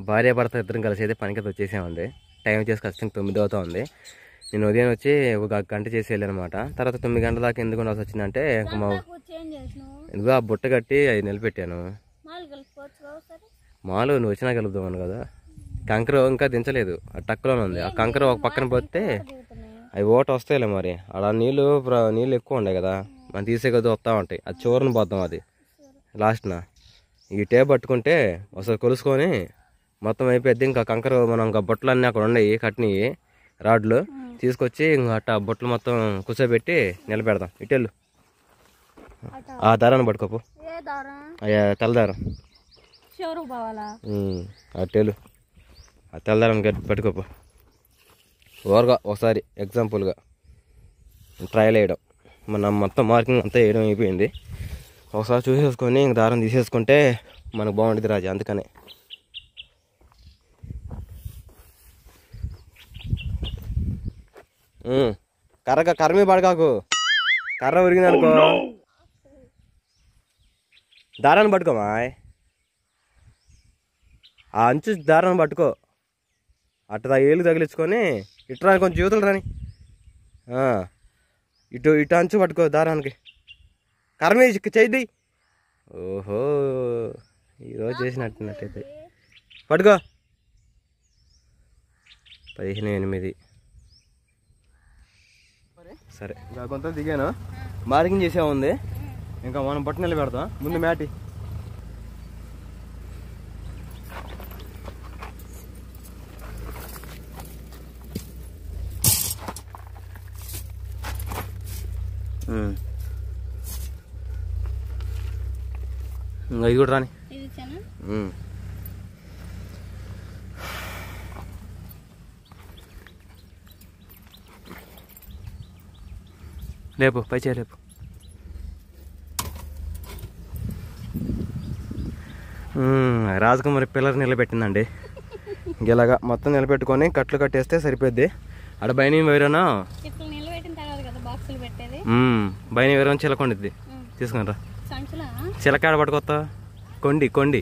భార్య భర్త ఇద్దరం కలిసి అయితే పనికి వచ్చేసామండి. టైం వచ్చేసి ఖచ్చితంగా 9 అవుతా ఉంది. నేను ఉదయం వచ్చి ఒక గంట చేసి వెళ్ళానమాట. తర్వాత 9 గంటల దాకా ఎందుకు ఉండాల్సి వచ్చిందంటే ఇదిగో ఆ బుట్ట కట్టి అది నిలబెట్టాను. మాలు నువ్వు వచ్చినా కలుపుదామని కదా. కంకర ఇంకా దించలేదు, ఆ టక్కులోనే ఉంది. ఆ కంకర ఒక పక్కన పోతే అవి ఓట వస్తాయిలే. మరి అలా నీళ్ళు ఎక్కువ ఉండే కదా, మనం తీసే కొద్ది వస్తూ ఉంటాయి. అది చివరిని పోతాం. అది లాస్ట్న ఈ టేప్ పట్టుకుంటే ఒకసారి కొలుసుకొని మొత్తం అయిపోద్ది. ఇంకా కంకర మనం ఇంకా బొట్టలు అన్నీ అక్కడ ఉన్నాయి, కట్టినవి రాడ్లు తీసుకొచ్చి ఇంకా అట్ట బొట్టలు మొత్తం కూర్చోబెట్టి నిలబెడదాం. ఇటెళ్ళు ఆ దారాన్ని పట్టుకోపు, తెల్లదారం అటెళ్ళు. ఆ తెల్లదారం పట్టుకోపు. ఓవర్గా ఒకసారి ఎగ్జాంపుల్గా ట్రయల్ వేయడం. మనం మొత్తం మార్కింగ్ అంతా వేయడం అయిపోయింది. ఒకసారి చూసేసుకొని ఇంక దారం తీసేసుకుంటే మనకు బాగుంటుంది రాజా. అందుకనే కర్ర మీద పడకాకు. కర్ర ఉరిగింది అనుకో దారాన్ని పట్టుకోమా. ఆ అంచు దారాన్ని పట్టుకో. అట్ట ఏళ్ళు తగిలించుకొని ఇటు రాని, కొంచెం యూతులు రాని, ఇటు అంచు పట్టుకో దారానికి. కర్ర మీద చేయి. ఓహో, ఈరోజు చేసినట్టున్నట్టయితే పట్టుకో. 15:08. సరే, ఇంకా కొంత దిగాను. మార్కింగ్ చేసే ఉంది. ఇంకా మనం బట్ట నిలబెడతాం. ముందు మ్యాటి ఇది కూడా రాని. లేపు, పై చేయలేపు. రాజకుమారి పిల్లర్ నిలబెట్టిందండి. ఇలాగా మొత్తం నిలబెట్టుకొని కట్లు కట్టేస్తే సరిపోద్ది. అక్కడ బయని వేరేనా బయని వేరే చిలకొండిద్ది. తీసుకుని రా. చిలకాడ పట్టుకొస్తా. కొండి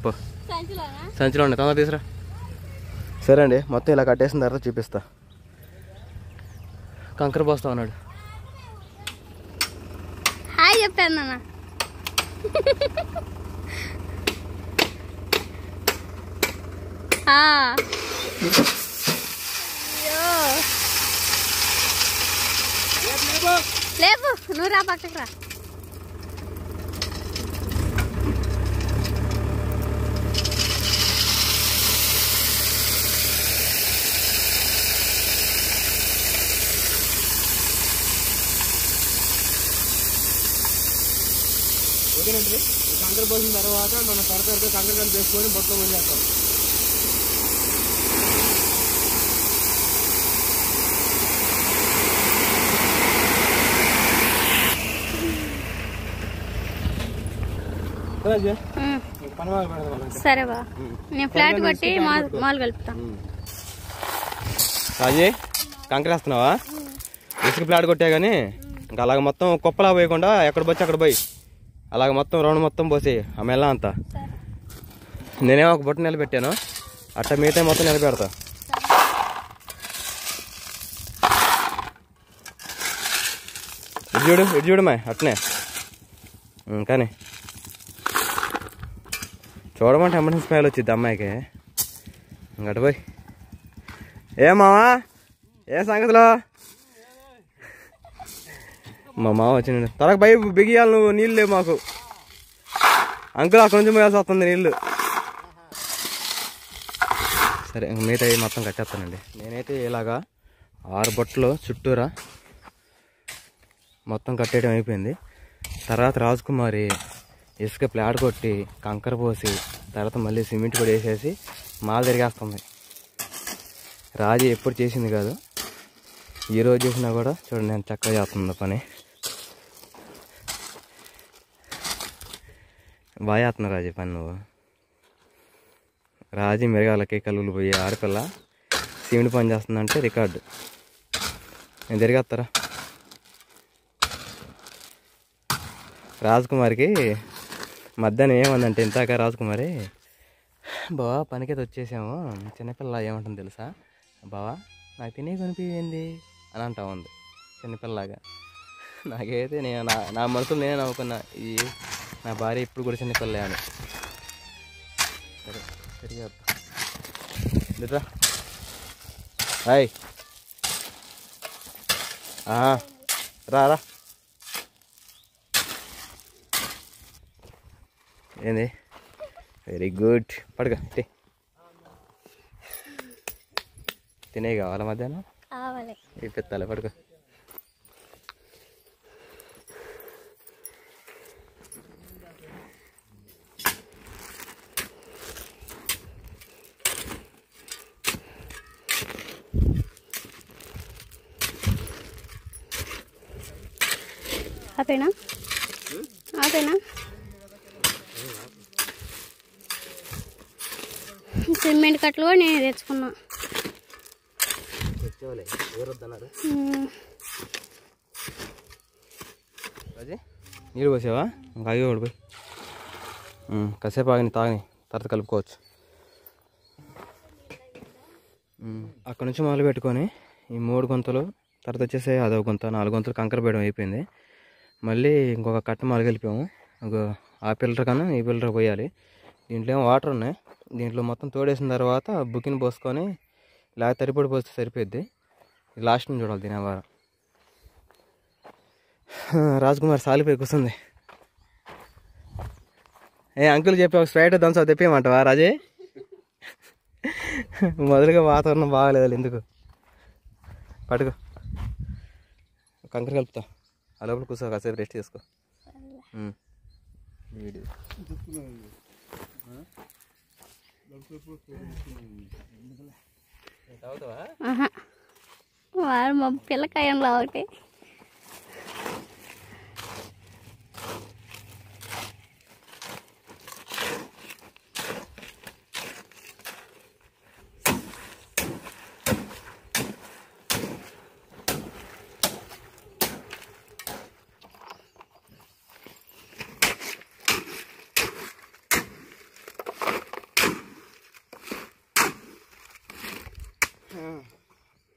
పో, సంచిలో ఉండి తొందర తీసురా. సరే అండి, మొత్తం ఇలా కట్టేసిన తర్వాత చూపిస్తా. కంకర పోస్తా ఉన్నాడు. హాయ్ చెప్పాను నాన్న. లేపు, నువ్వు రా పక్కకు రా. ఓకేనండి, కంకర పోసిన తర్వాత మనం త్వరగా కంకర కలిపి వేసుకొని బొట్లో ముందేస్తాం. సరే బా, నేను ఫ్లాట్ కొట్టి మాల్ కలుపుతా. రాజీ, కంకర వేస్తున్నావా? ఇసుక ఫ్లాట్ కొట్టా కానీ ఇంకా అలాగ మొత్తం కుప్పలా పోయకుండా ఎక్కడ పోయి అక్కడ పోయి అలాగ మొత్తం రౌండ్ మొత్తం పోసి ఆ మెల్ల అంతా. నేనేమో ఒక బొట్టు నిలబెట్టాను, అట్ట మిగతా మొత్తం నిలబెడతా. ఇటు చూడమా అట్నే. కానీ చూడమంటే ఎమర్జెన్సీ స్మైల్ వచ్చింది అమ్మాయికి. ఇంకటి పోయి మావా ఏ సంగతిలో. మా మామ వచ్చిండు. త్వరగా బై బిగియాలి నువ్వు. నీళ్ళు లేవు మాకు. అంకుల్ అక్కడ నుంచి పోయాల్సి వస్తుంది నీళ్ళు. సరే, ఇంక మిగతా మొత్తం కట్టేస్తానండి. నేనైతే ఇలాగా 6 బొట్టలు చుట్టూరా మొత్తం కట్టేయడం అయిపోయింది. తర్వాత రాజకుమారి ఇసుక ప్లాట్ కొట్టి కంకర పోసి తర్వాత మళ్ళీ సిమెంట్ కూడా వేసేసి మాల తిరిగేస్తుంది. రాజు ఎప్పుడు చేసింది కాదు, ఈరోజు చేసినా కూడా చూడండి నేను చక్కగా చేస్తుంది పని. బాగా చేస్తున్నా రాజు పని నువ్వు. రాజు మిరగాలకి కలుగులు పోయి ఆడపిల్ల సిమెంట్ పని చేస్తుందంటే రికార్డు. నేను తిరిగేస్తారా. రాజకుమారికి మధ్యాహ్నం ఏమందంటే ఇంతాక రాజకుమారి, బావా పనికైతే వచ్చేసాము, చిన్నపిల్ల ఏమంటుంది తెలుసా, బావా నాకు తినే కొనిపించింది అని అంటా ఉంది చిన్నపిల్లలాగా. నాకైతే నేను నా మనసులో నేనే నవ్వుకున్నా, ఈ నా భార్య ఇప్పుడు కూడా చిన్నపిల్లే అని. సరే సరిగా రా హాయ్ రా రా. ఏంది వెరీ గుడ్, పడుకో తినే కావాలా మధ్యాహ్నం ఇప్పిస్తాలే, పడుకో. ఆపేనా ఆపేనా సిమెంట్ కట్టలు కూడా నేను తెచ్చుకున్నా. నీళ్ళు పోసావా? ఇంకా అవి కూడా పోయి కాసేపు ఆగిని తాగని తర్వాత కలుపుకోవచ్చు. అక్కడ నుంచి మొదలు పెట్టుకొని ఈ 3 గుంతలు, తర్వాత వచ్చేసి అదొక గుంత, 4 గుంతలు కంకర వేయడం అయిపోయింది. మళ్ళీ ఇంకొక కట్ట మొదలు కలిపాము. ఆ ఫిల్టర్ కన్నా ఈ ఫిల్టర్ పోయాలి. దీంట్లో ఏమో వాటర్ ఉన్నాయి, దీంట్లో మొత్తం తోడేసిన తర్వాత బుకిని పోసుకొని ఇలా తరిపొడి పోస్తే సరిపోద్ది. లాస్ట్ నుంచి చూడాలి దీని వారం. రాజ్కుమార్ సాలిపోయి కూర్చుంది. అంకుల్ చెప్పి ఒక స్ప్రైట్ దంచా తెప్పేయమంటావా రాజే? మొదలుగా వాతావరణం బాగాలేదు, ఎందుకు పట్టుకో, కంకర కలుపుతా, ఆ లోపల కూర్చో, కాసేపు రెస్ట్ చేసుకో. వాడు మా పిల్లకాయంలో ఒకటి.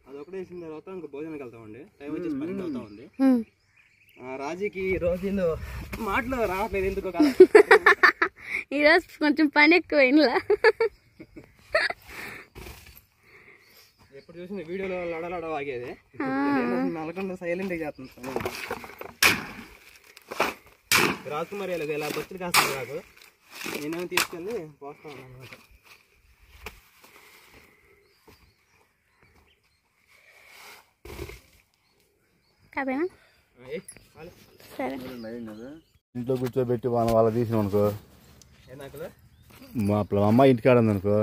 అదొకటి వేసిన తర్వాత ఇంకా భోజనానికి వెళ్తామండి. టైం వచ్చేసి 12 అవుతా ఉంది. రాజీకి రోజు మాటలు రావట్లేదు ఎందుకో కాదు. ఈరోజు కొంచెం పని ఎక్కువ ఇంట్లో. ఎప్పుడు చూసిన వీడియోలో లడలడ వాగేది, నలకుండా సైలెంట్గా చేస్తుంది. రాజకుమారి ఇలా బొచ్చులు కాస్తుంది నాకు, నేనేమో తీసుకెళ్ళి పోస్తా ఉన్నాను అనమాట. ఇంట్లో కూర్చోబెట్టి వాళ్ళ తీసినాం అనుకో, మా అమ్మాయి ఇంటికాడ ఉంది అనుకో,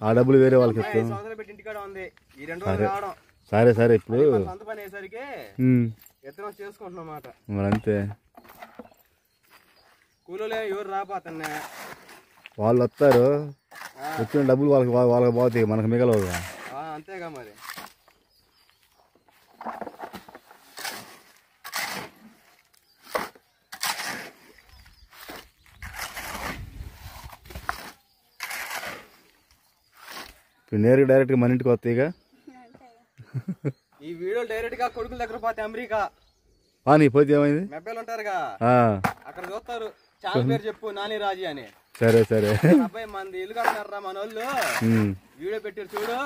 ఆ డబ్బులు వేరే వాళ్ళకి ఇస్తాం. సరే సరే ఇప్పుడు మరి అంతే, వాళ్ళు వస్తారు, వచ్చిన డబ్బులు వాళ్ళకి పోతాయి, మనకు మిగలవు. అంతేగా మరి. నేరుగా డైరెక్ట్గా మన ఇంటికి వస్తాయి. ఈ వీడియో డైరెక్ట్ గా కొడుకుల దగ్గర పోతే అమెరికా నీ పోతే ఏమైంది, మెబ్బేలు ఉంటారుగా అక్కడ చూస్తారు, చాలా పేరు చెప్పు నాని రాజీ అని. సరే సరే అబ్బాయి మంది ఇల్లు కడుతున్నారా మన వాళ్ళు, వీడియో పెట్టారు చూడు,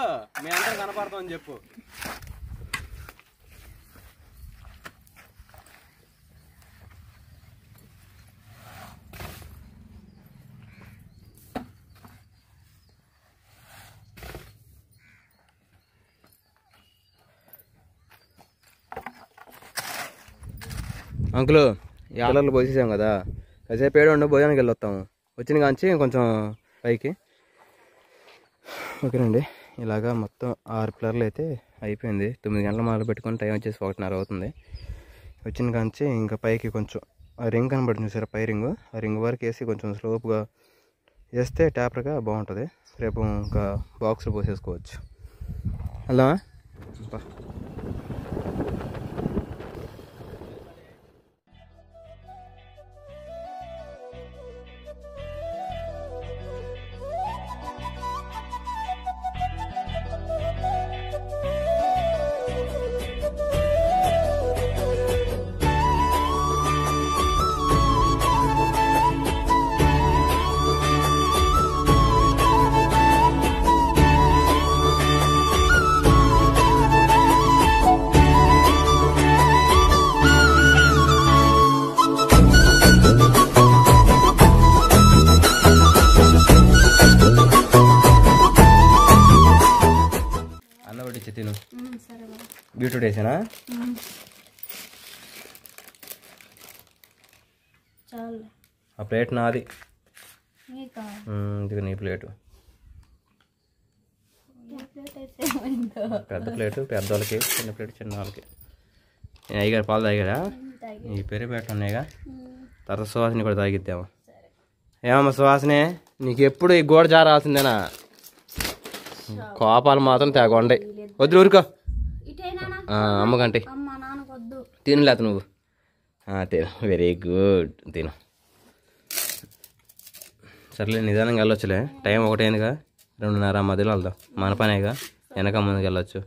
మేమందరం కనపడతాం అని చెప్పు. అంకులు ఈ ఆలర్లు పోసేసాం కదా, కాసేపు ఏడు భోజనానికి వెళ్ళొస్తాము. వచ్చిన కాంచి కొంచెం పైకి. ఓకేనండి, ఇలాగా మొత్తం 6 పిల్లర్లు అయితే అయిపోయింది. 9 గంటల మొదలు పెట్టుకొని టైం వచ్చేసి 1:30 అవుతుంది. వచ్చిన కాంచి ఇంకా పైకి కొంచెం ఆ రింగ్ కనబడుతుంది చూసారా, పై రింగు, ఆ రింగ్ వరకు వేసి కొంచెం స్లోప్గా వేస్తే ట్యాపర్గా బాగుంటుంది. రేపు ఇంకా బాక్స్లో పోసేసుకోవచ్చు. అలా తిను. సరే బాబు. బీట్రూట్ వేసానా? చాలు. ఆ ప్లేట్ నాది. నీకా? ఇది నీ ప్లేటు. పెద్ద ప్లేటు పెద్దోళ్ళకి, చిన్న ప్లేట్ చిన్న వాళ్ళకి. నేను అయ్యగారు పాలు తాగారా? ఈ పెరుగు ప్యాకెట్ ఉన్నాయిగా, తర్వాత సువాసని కూడా తాగిద్దాము. ఏమమ్మా సువాసనే, నీకు ఎప్పుడు ఈ గోడ జారాల్సిందేనా? కోపాలు మాత్రం తేగొండే. వద్దు ఊరుకో. అమ్మకంటే తినలేదు నువ్వు. తిను, వెరీ గుడ్, తిను. సర్లే నిదానంగా వెళ్ళొచ్చులే, టైం ఒకటైందిగా, 2:30 మధ్యలో వెళ్దాం. మన పనేగా, వెనక ముందుకు వెళ్ళొచ్చు.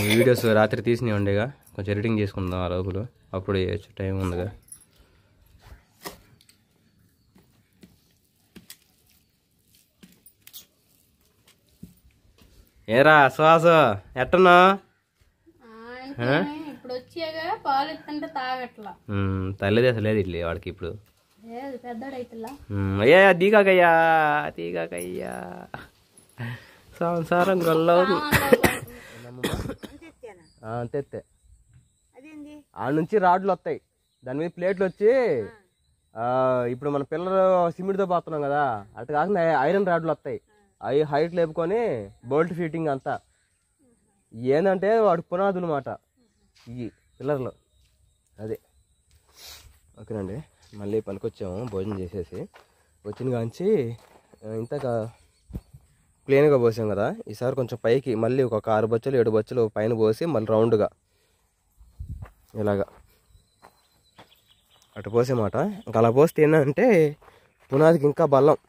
వీడియోస్ రాత్రి తీసినవి ఉండేగా, కొంచెం ఎడిటింగ్ చేసుకుందాం ఆ లోపల, అప్పుడు చేయొచ్చు, టైం ఉందిగా. ఏరా శ్వాస ఎట్టన్నా? ఇప్పుడు వచ్చాగా పాలు ఇస్తుంటే తాగట్లా. తల్లిది అసలు లేదు ఇట్లే వాడికి ఇప్పుడు. పెద్దోడైతులా. అయ్యా తీగాకయ్యా, తీగాకయ్యా, సంసారం గొల్ల తెత్తే. ఆ నుంచి రాడ్లు వస్తాయి, దాని మీద ప్లేట్లు వచ్చి, ఇప్పుడు మన పిల్లలు సిమెంట్తో పోతున్నాం కదా, అటు కాకుండా ఐరన్ రాడ్లు వస్తాయి. అవి హైట్ లేపుకొని బోల్ట్ ఫిట్టింగ్ అంతా. ఏంటంటే వాడు పునాదులు మాట ఇవి పిల్లర్లు. అదే ఓకేనండి. మళ్ళీ పనికొచ్చాము భోజనం చేసేసి. వచ్చిన కాంచి ఇంతక ప్లేన్గా పోసాం కదా, ఈసారి కొంచెం పైకి మళ్ళీ ఒక 6 బొచ్చలు 7 బొచ్చలు పైన పోసి మళ్ళీ రౌండ్గా ఇలాగా అటు పోసేమాట. ఇంకా అలా పోస్తే ఏంటంటే పునాదికి ఇంకా బలం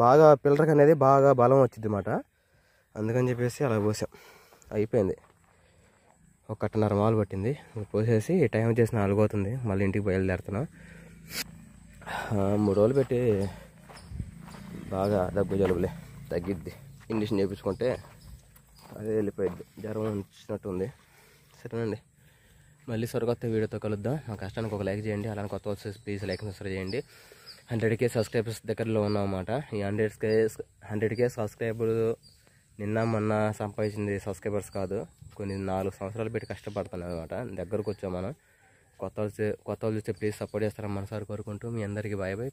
బాగా, పిల్లర్కి అనేది బాగా బలం వచ్చింది అన్నమాట. అందుకని చెప్పేసి అలా పోసాం. అయిపోయింది, 1:30 మాలు పట్టింది. పోసేసి టైం వచ్చేసి 4 అవుతుంది. మళ్ళీ ఇంటికి బయలుదేరుతున్నాం. 3 రోజులు పెట్టి బాగా దగ్గు జలుబులే తగ్గిద్ది. ఇంజక్షన్ చేయించుకుంటే అదే వెళ్ళిపోయిద్ది, జ్వరం వచ్చినట్టుంది. సరేనండి, మళ్ళీ సరికొత్త వీడియోతో కలుద్దాం. మా కష్టానికి ఒక లైక్ చేయండి, అలానే కొత్త వచ్చేసి ప్లీజ్ లైక్ సబ్స్క్రైబ్ చేయండి. 100K సబ్స్క్రైబర్స్ దగ్గరలో ఉన్నాం అన్నమాట. ఈ 100K సబ్స్క్రైబర్ నిన్న మొన్న సంపాదించింది సబ్స్క్రైబర్స్ కాదు, కొన్ని 4 సంవత్సరాలు పెట్టి కష్టపడుతున్నాం అనమాట. దగ్గరకు వచ్చాం మనం. కొత్త వాళ్ళు చూస్తే ప్లీజ్ సపోర్ట్ చేస్తారని మనసారి కోరుకుంటూ మీ అందరికీ బాయ్ బాయ్.